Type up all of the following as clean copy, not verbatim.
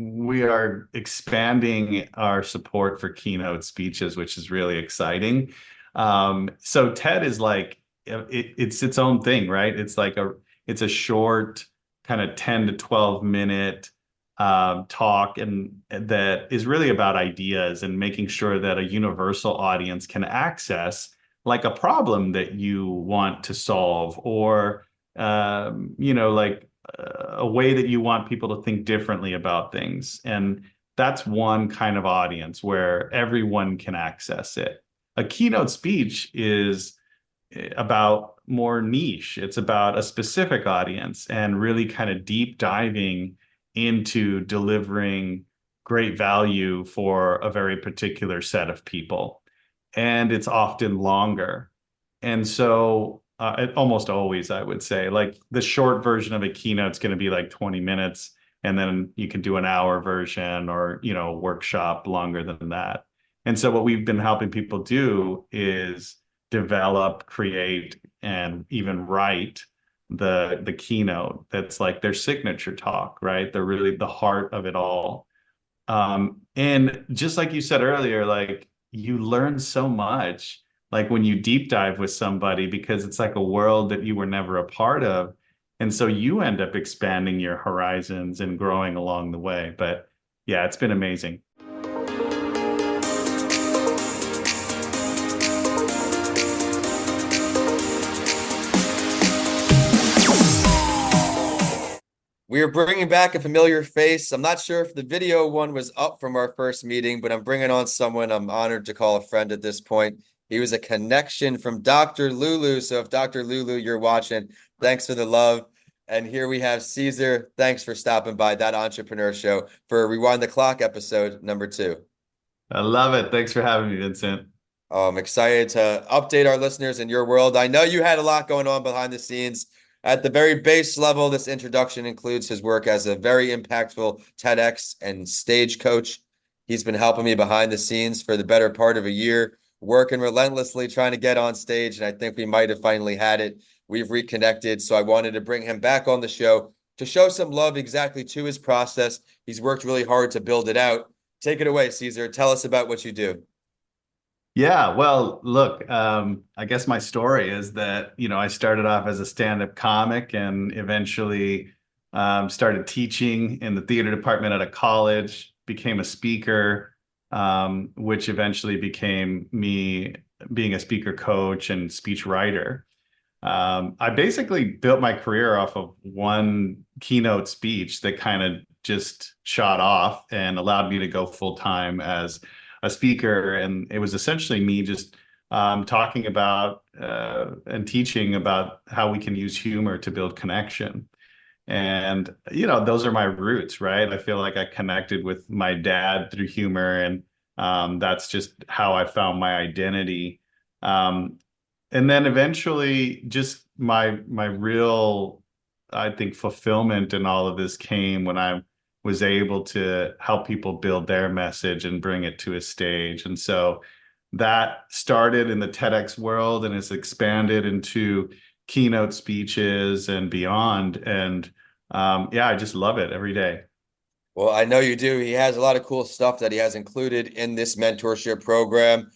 we are expanding our support for keynote speeches, which is really exciting. So TED is like it's its own thing, right? It's a short kind of 10 to 12 minute talk and that is really about ideas and making sure that a universal audience can access like a problem that you want to solve or like a way that you want people to think differently about things. And that's one kind of audience where everyone can access it. A keynote speech is about more niche. It's about a specific audience and really kind of deep diving into delivering great value for a very particular set of people. And it's often longer. And so almost always, I would say, like the short version of a keynote is going to be like 20 minutes, and then you can do an hour version or, workshop longer than that. And so what we've been helping people do is develop, create, and even write the keynote that's like their signature talk, right? They're really the heart of it all. And just like you said earlier, like you learn so much, like when you deep dive with somebody, because it's like a world that you were never a part of. And so you end up expanding your horizons and growing along the way. But yeah, it's been amazing. We are bringing back a familiar face. I'm not sure if the video one was up from our first meeting, but I'm bringing on someone I'm honored to call a friend at this point. He was a connection from Dr. Lulu. So if Dr. Lulu, you're watching, thanks for the love. And here we have César. Thanks for stopping by That Entrepreneur Show for Rewind the Clock episode number 2. I love it. Thanks for having me, Vincent. I'm excited to update our listeners in your world. I know you had a lot going on behind the scenes. At the very base level, this introduction includes his work as a very impactful TEDx and stage coach. He's been helping me behind the scenes for the better part of a year, working relentlessly trying to get on stage, and I think we might have finally had it. We've reconnected, so I wanted to bring him back on the show to show some love exactly to his process. He's worked really hard to build it out. Take it away, César. Tell us about what you do. Yeah, well, look, I guess my story is that, I started off as a stand-up comic and eventually started teaching in the theater department at a college, became a speaker, which eventually became me being a speaker coach and speech writer. I basically built my career off of one keynote speech that kind of just shot off and allowed me to go full time as a speaker. And it was essentially me just talking about and teaching about how we can use humor to build connection. And, those are my roots, right? I feel like I connected with my dad through humor, and that's just how I found my identity. Um, and then eventually just my real, I think, fulfillment in all of this came when I was able to help people build their message and bring it to a stage. And so that started in the TEDx world and has expanded into keynote speeches and beyond. And yeah, I just love it every day. Well, I know you do. He has a lot of cool stuff that he has included in this mentorship program.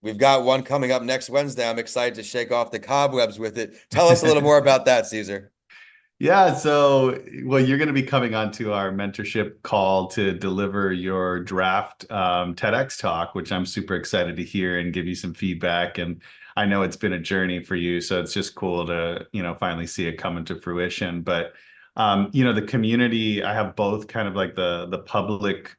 We've got one coming up next Wednesday. I'm excited to shake off the cobwebs with it. Tell us a little more about that, César. Yeah, so well, you're going to be coming on to our mentorship call to deliver your draft TEDx talk, which I'm super excited to hear and give you some feedback. And I know it's been a journey for you, so it's just cool to, finally see it come into fruition. But the community, I have both kind of like the public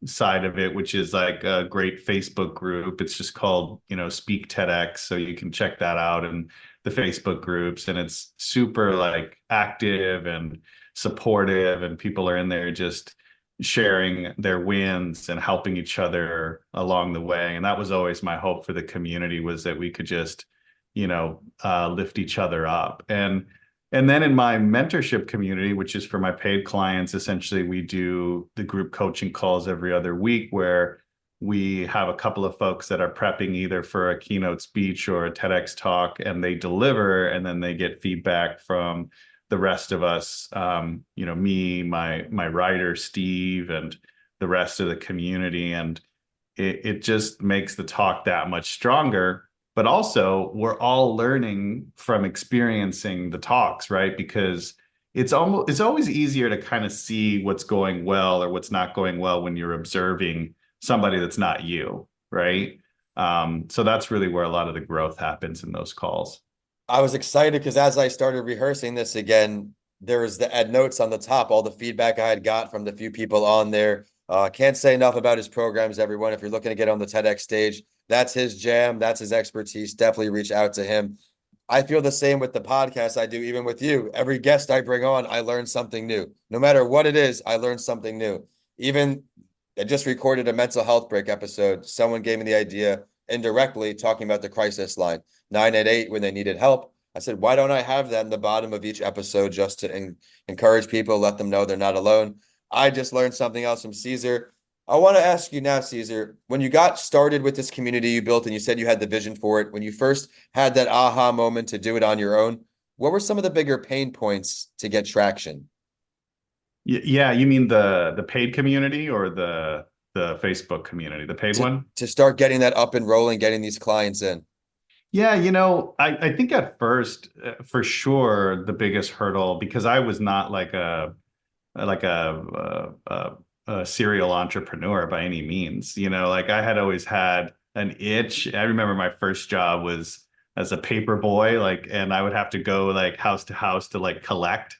side of it, which is like a great Facebook group. It's just called, Speak TEDx, so you can check that out and the Facebook groups, and it's super like active and supportive, and people are in there just sharing their wins and helping each other along the way. And that was always my hope for the community, was that we could just, lift each other up. And then in my mentorship community, which is for my paid clients, essentially we do the group coaching calls every other week where we have a couple of folks that are prepping either for a keynote speech or a TEDx talk, and they deliver, and then they get feedback from the rest of us, me, my writer Steve, and the rest of the community, and it just makes the talk that much stronger. But also, we're all learning from experiencing the talks, right? Because it's always easier to kind of see what's going well or what's not going well when you're observing somebody that's not you, right? So that's really where a lot of the growth happens in those calls. I was excited because as I started rehearsing this again, there was the Ed notes on the top, all the feedback I had got from the few people on there. Can't say enough about his programs, everyone. If you're looking to get on the TEDx stage, that's his jam, that's his expertise. Definitely reach out to him. I feel the same with the podcast I do, even with you. Every guest I bring on, I learn something new. No matter what it is, I learn something new. Even I just recorded a mental health break episode. Someone gave me the idea indirectly talking about the crisis line 988 when they needed help. I said, why don't I have that in the bottom of each episode just to encourage people, let them know they're not alone? I just learned something else from Cesar. I want to ask you now, Cesar, when you got started with this community you built and you said you had the vision for it, when you first had that aha moment to do it on your own, what were some of the bigger pain points to get traction? Yeah, you mean the paid community or the Facebook community, the paid To one? to start getting that up and rolling, getting these clients in? Yeah, I think at first, for sure, the biggest hurdle, because I was not like a serial entrepreneur by any means. Like I had always had an itch. I remember my first job was as a paper boy, like, and I would have to go like house to house to like collect.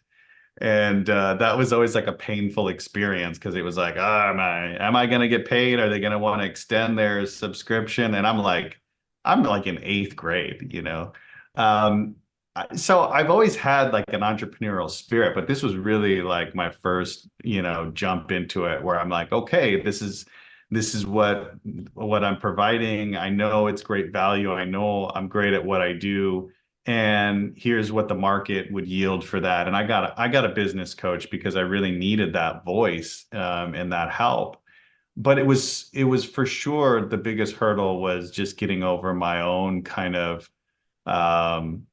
And that was always like a painful experience because it was like, am I gonna get paid? Are they gonna want to extend their subscription? And I'm like in eighth grade. Um, so I've always had like an entrepreneurial spirit, but this was really like my first, jump into it where I'm like, okay, this is what I'm providing. I know it's great value. I know I'm great at what I do, and here's what the market would yield for that. And I got a business coach because I really needed that voice, and that help. But it was for sure the biggest hurdle was just getting over my own kind of um,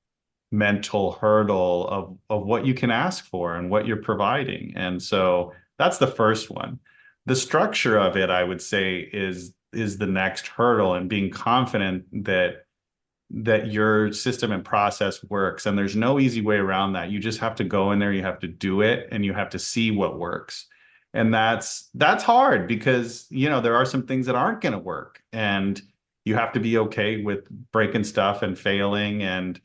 mental hurdle of what you can ask for and what you're providing. And so that's the first one. The structure of it, I would say, is the next hurdle, and being confident that your system and process works. And there's no easy way around that. You just have to go in there, you have to do it, and you have to see what works. And that's hard because, there are some things that aren't going to work. And you have to be okay with breaking stuff and failing, and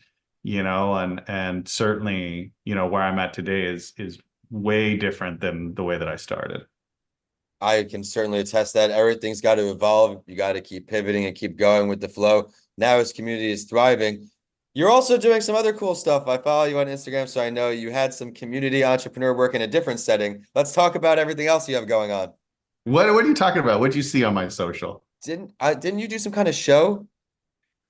certainly, where I'm at today is way different than the way that I started. I can certainly attest that everything's got to evolve. You got to keep pivoting and keep going with the flow. Now, as community is thriving, you're also doing some other cool stuff. I follow you on Instagram, so I know you had some community entrepreneur work in a different setting. Let's talk about everything else you have going on. What are you talking about? What did you see on my social? Didn't you do some kind of show?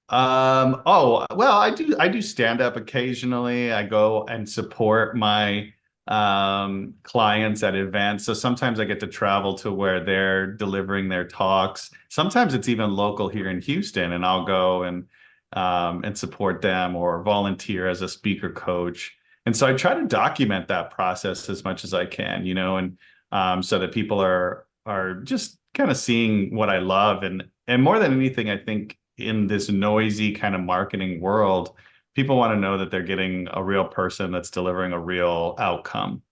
Oh, well, I do stand up occasionally. I go and support my clients at events. So sometimes I get to travel to where they're delivering their talks. Sometimes it's even local here in Houston, and I'll go and support them or volunteer as a speaker coach. And so I try to document that process as much as I can, and so that people are just kind of seeing what I love. And more than anything, I think in this noisy kind of marketing world, people want to know that they're getting a real person that's delivering a real outcome.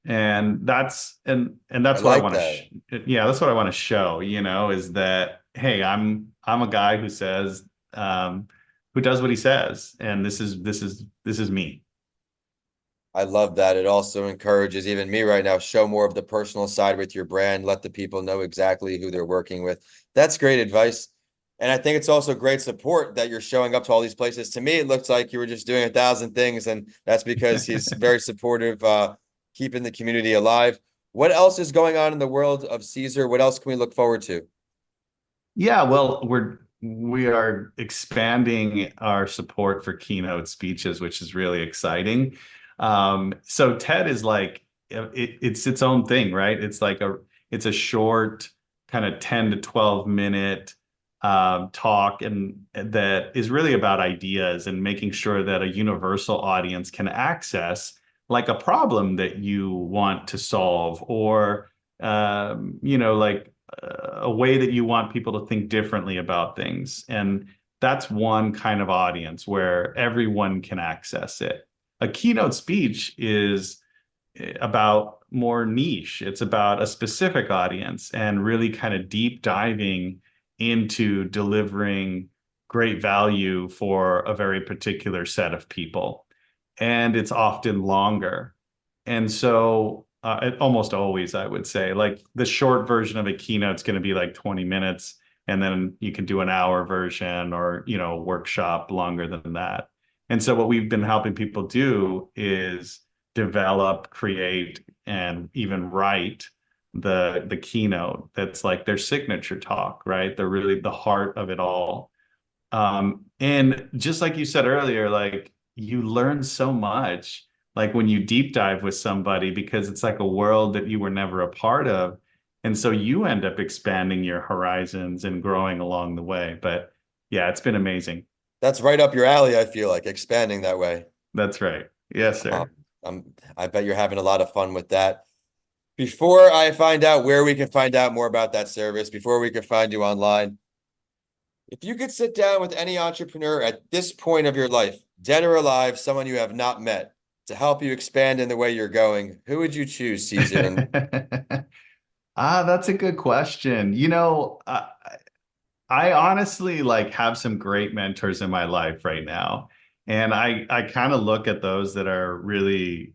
And I that's what I like want that. yeah, that's what I want to show, is that, hey, I'm a guy who does what he says, and this is me. I love that. It also encourages even me right now, show more of the personal side with your brand, let the people know exactly who they're working with. That's great advice. And I think it's also great support that you're showing up to all these places. To me, it looks like you were just doing 1,000 things, and that's because he's very supportive, keeping the community alive. What else is going on in the world of Caesar? What else can we look forward to? Yeah, well, we are expanding our support for keynote speeches, which is really exciting. So TED is like it's its own thing, right? It's a short kind of 10 to 12 minute talk, and that is really about ideas and making sure that a universal audience can access like a problem that you want to solve, or like a way that you want people to think differently about things. And that's one kind of audience where everyone can access it. A keynote speech is about more niche. It's about a specific audience and really kind of deep diving into delivering great value for a very particular set of people. And it's often longer. And so almost always, I would say, like the short version of a keynote is going to be like 20 minutes, and then you can do an hour version or, workshop longer than that. And so what we've been helping people do is develop, create, and even write the keynote that's like their signature talk, right? They're really the heart of it all. And just like you said earlier, like you learn so much, like when you deep dive with somebody, because it's like a world that you were never a part of. And so you end up expanding your horizons and growing along the way. But yeah, it's been amazing. That's right up your alley, I feel like, expanding that way. That's right. Yes, Um, sir. I bet you're having a lot of fun with that. Before I find out where we can find out more about that service, before we can find you online, if you could sit down with any entrepreneur at this point of your life, dead or alive, someone you have not met, to help you expand in the way you're going, who would you choose, Cesar? And That's a good question. I honestly like have some great mentors in my life right now. And I kind of look at those that are really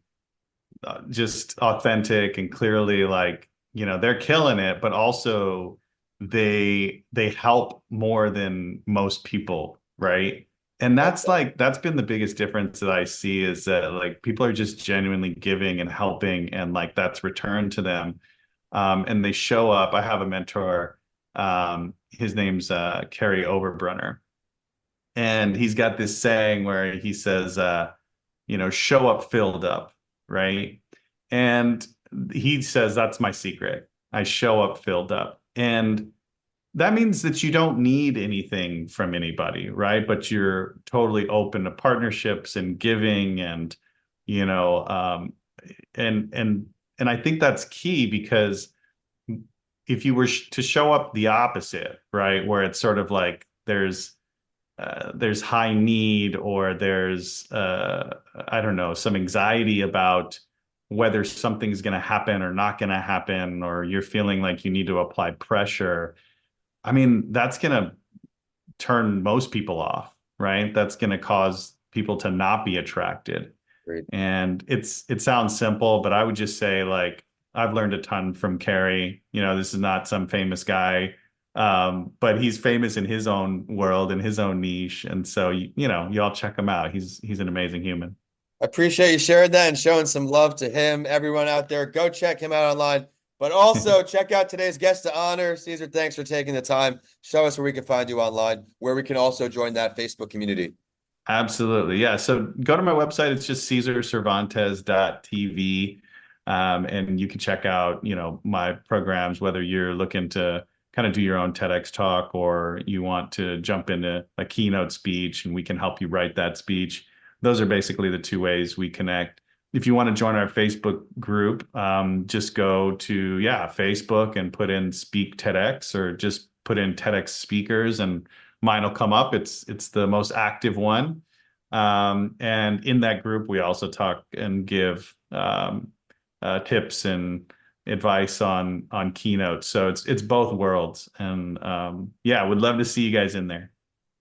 just authentic and clearly like, they're killing it, but also they help more than most people, right? And that's been the biggest difference that I see, is that like people are just genuinely giving and helping, and like that's returned to them. And they show up. I have a mentor, his name's Kerry Overbrunner, and he's got this saying where he says, show up filled up, right? And he says, that's my secret. I show up filled up. And that means that you don't need anything from anybody, right? But you're totally open to partnerships and giving, and, you know, um, and I think that's key, because if you were to show up the opposite, right, where it's sort of like there's high need, or there's I don't know, some anxiety about whether something's going to happen or not going to happen, or you're feeling like you need to apply pressure. I mean, that's going to turn most people off, right? That's going to cause people to not be attracted. great. And it sounds simple, but I would just say, like, I've learned a ton from Carrie. This is not some famous guy, but he's famous in his own world, in his own niche. And so, you all check him out. He's an amazing human. I appreciate you sharing that and showing some love to him. Everyone out there, go check him out online. But also check out today's guest to honor. Cesar, thanks for taking the time. Show us where we can find you online, where we can also join that Facebook community. Absolutely. Yeah. So go to my website. It's just CesarCervantes.tv. And you can check out, my programs, whether you're looking to kind of do your own TEDx talk, or you want to jump into a keynote speech and we can help you write that speech. Those are basically the two ways we connect. If you want to join our Facebook group, just go to, Facebook and put in Speak TEDx, or just put in TEDx speakers, and mine will come up. It's the most active one. And in that group, we also talk and give tips and advice on keynotes. So it's both worlds. And would love to see you guys in there.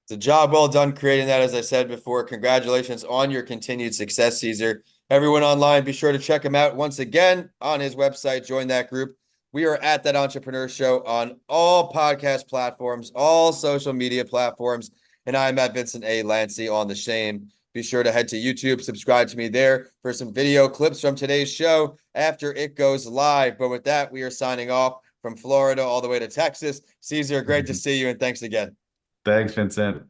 It's a job well done creating that, as I said before. Congratulations on your continued success, Cesar. Everyone online, be sure to check him out once again on his website. Join that group. We are at That Entrepreneur Show on all podcast platforms, all social media platforms. And I'm at Vincent A. Lancy on the same. Be sure to head to YouTube, subscribe to me there for some video clips from today's show after it goes live. But with that, we are signing off from Florida all the way to Texas. Cesar, great to see you, and thanks again. Thanks, Vincent.